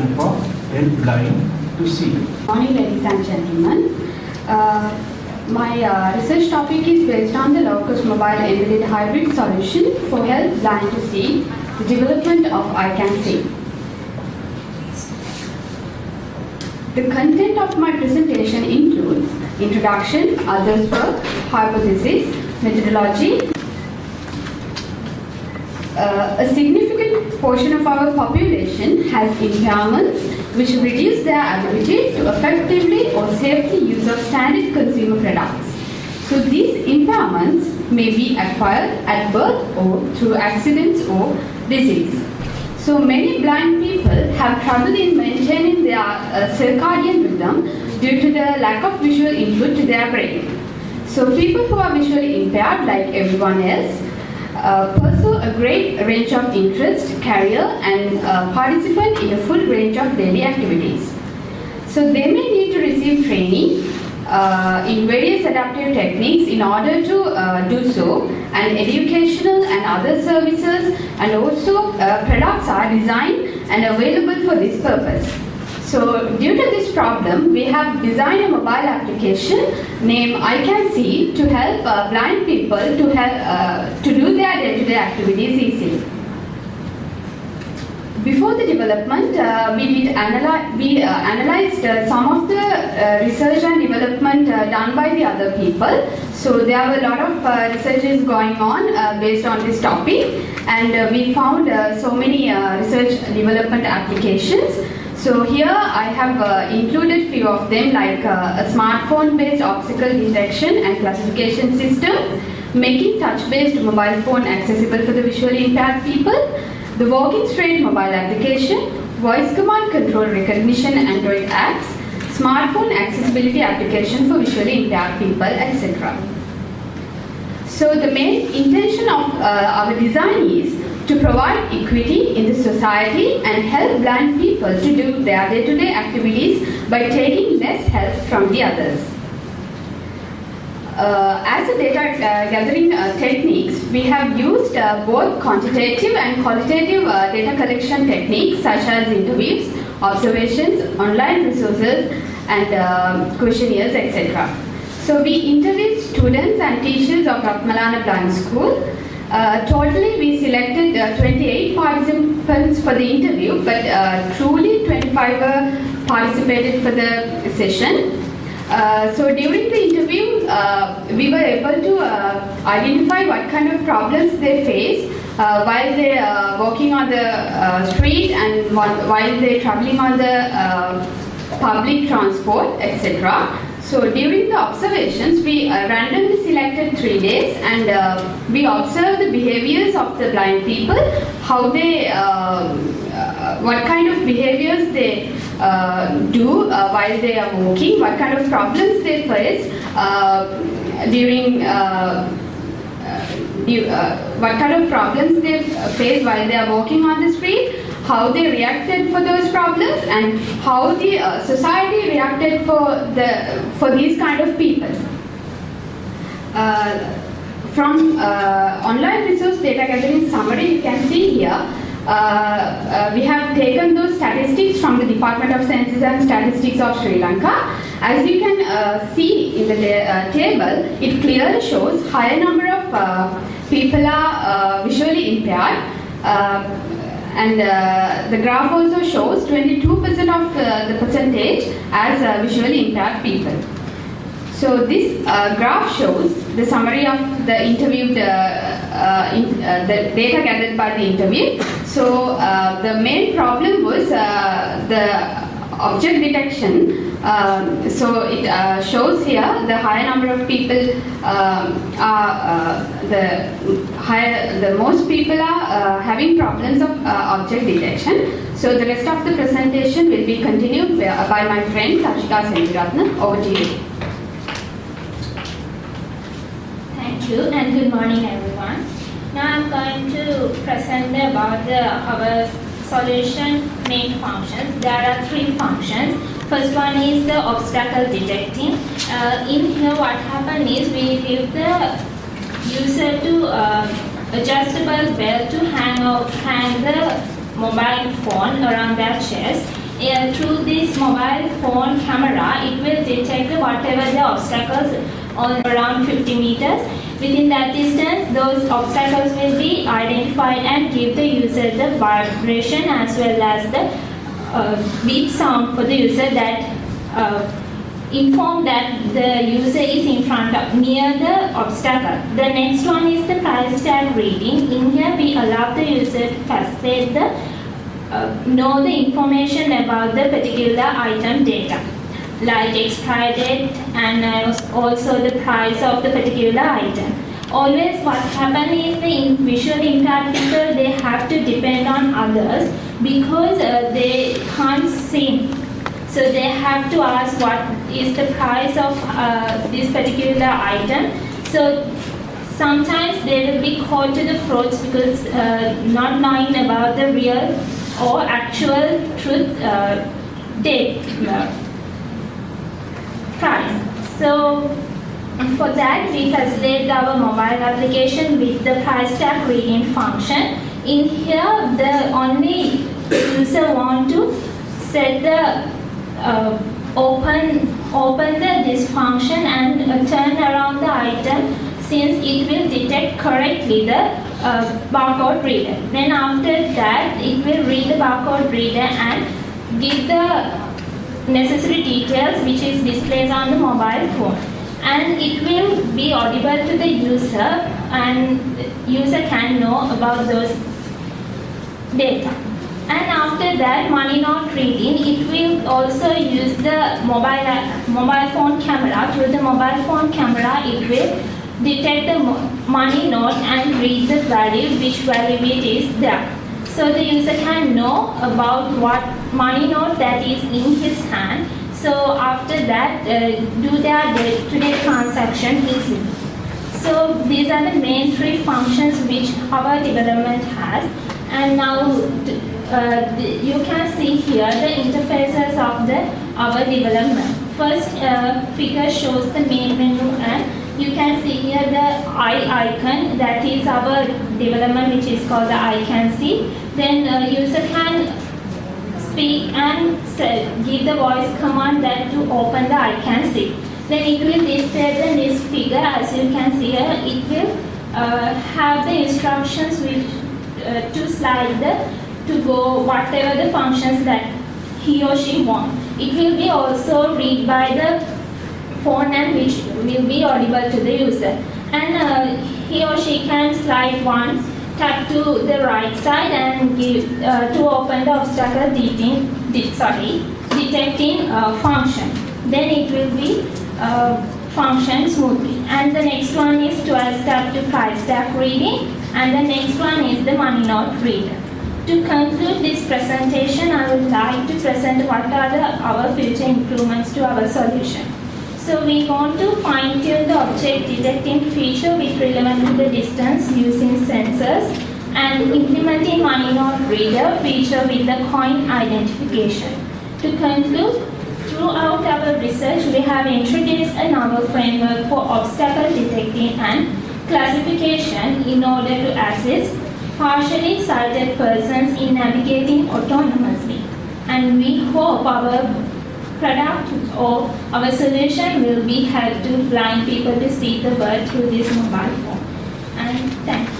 for help blind to see. Good morning, ladies and gentlemen. My research topic is based on the low-cost mobile embedded hybrid solution for help blind to see, the development of I Can See. The content of my presentation includes introduction, others work, hypothesis, methodology. A significant portion of our population has impairments which reduce their ability to effectively or safely use of standard consumer products. So these impairments may be acquired at birth or through accidents or disease. So many blind people have trouble in maintaining their circadian rhythm due to the lack of visual input to their brain. So people who are visually impaired, like everyone else, pursue a great range of interest, career and participate in a full range of daily activities. So they may need to receive training in various adaptive techniques in order to do so, and educational and other services and also products are designed and available for this purpose. So due to this problem, we have designed a mobile application named I Can See to help blind people to do their day-to-day activities easily. Before the development, we analyzed some of the research and development done by the other people. So there were a lot of researches going on based on this topic, and we found so many research development applications. So here I have included few of them, like a smartphone-based obstacle detection and classification system, making touch-based mobile phone accessible for the visually impaired people, the walking straight mobile application, voice command control recognition Android apps, smartphone accessibility application for visually impaired people, etc. So the main intention of our design is to provide equity in the society and help blind people to do their day-to-day activities by taking less help from the others. As a data gathering techniques, we have used both quantitative and qualitative data collection techniques such as interviews, observations, online resources and questionnaires, etc. So we interviewed students and teachers of Ratmalana Blind School. Totally we selected 28 participants for the interview, but truly 25 participated for the session. So during the interview, we were able to identify what kind of problems they face while they are walking on the street and while they are traveling on the public transport, etc. So during the observations, we randomly selected 3 days and we observed the behaviors of the blind people, how they, what kind of behaviors they do while they are walking, what kind of problems they face what kind of problems they face while they are walking on the street, how they reacted for those problems, and how the society reacted for these kind of people. From online resource data gathering summary, you can see here, we have taken those statistics from the Department of Census and Statistics of Sri Lanka. As you can see in the table, it clearly shows higher number of people are visually impaired. And the graph also shows 22% of the percentage as visually impaired people. So this graph shows the summary of the interviewed, the data gathered by the interview. So the main problem was the object detection. So it shows here the higher number of people the most people are having problems of object detection. So the rest of the presentation will be continued by my friend Senaviratne. Over to you. Thank you and good morning everyone. Now I'm going to present about our solution main functions. There are 3 functions. First one is the obstacle detecting. In here what happens is we give the user to adjustable belt to hang the mobile phone around their chest. through this mobile phone camera, it will detect whatever the obstacles on around 50 meters. Within that distance, those obstacles will be identified and give the user the vibration as well as the beep sound for the user that inform that the user is in front of near the obstacle. The next one is the price tag reading. In here, we allow the user to facilitate the know the information about the particular item data, like expiry date and also the price of the particular item. Always what happens is the visual impaired people, they have to depend on others because they can't see. So they have to ask what is the price of this particular item. So sometimes they will be called to the frauds because not knowing about the real or actual truth date price. So for that, we facilitate our mobile application with the price tag reading function. In here, the only user want to set the open this function and turn around the item, since it will detect correctly the barcode reader. Then after that, it will read the barcode reader and give the necessary details which is displayed on the mobile phone. And it will be audible to the user, and user can know about those data. And after that, money note reading, it will also use the mobile phone camera. Through the mobile phone camera, it will detect the money note and read the value, which value it is there. So the user can know about what money note that is in his hand. So after that, do their day-to-day transaction easily. So these are the main three functions which our development has. And now you can see here the interfaces of our development. First figure shows the main menu, and you can see here the eye icon, that is our development which is called the I can see. Then user can speak and give the voice command that to open the I can see. Then it will display the next figure. As you can see here, it will have the instructions which to slide to go whatever the functions that he or she wants. It will be also read by the phone and which will be audible to the user. And he or she can slide once, tap to the right side and give to open the obstacle detecting function. Then it will be function smoothly. And the next one is 12 step to price tag reading, and the next one is the money note reader. To conclude this presentation, I would like to present what are our future improvements to our solution. So we want to fine-tune the object detecting feature with relevant to the distance using sensors, and implementing money note reader feature with the coin identification. To conclude, throughout our research, we have introduced a novel framework for obstacle detecting and classification in order to assist partially sighted persons in navigating autonomously. And we hope our product or our solution will be help to blind people to see the world through this mobile phone. And thank you.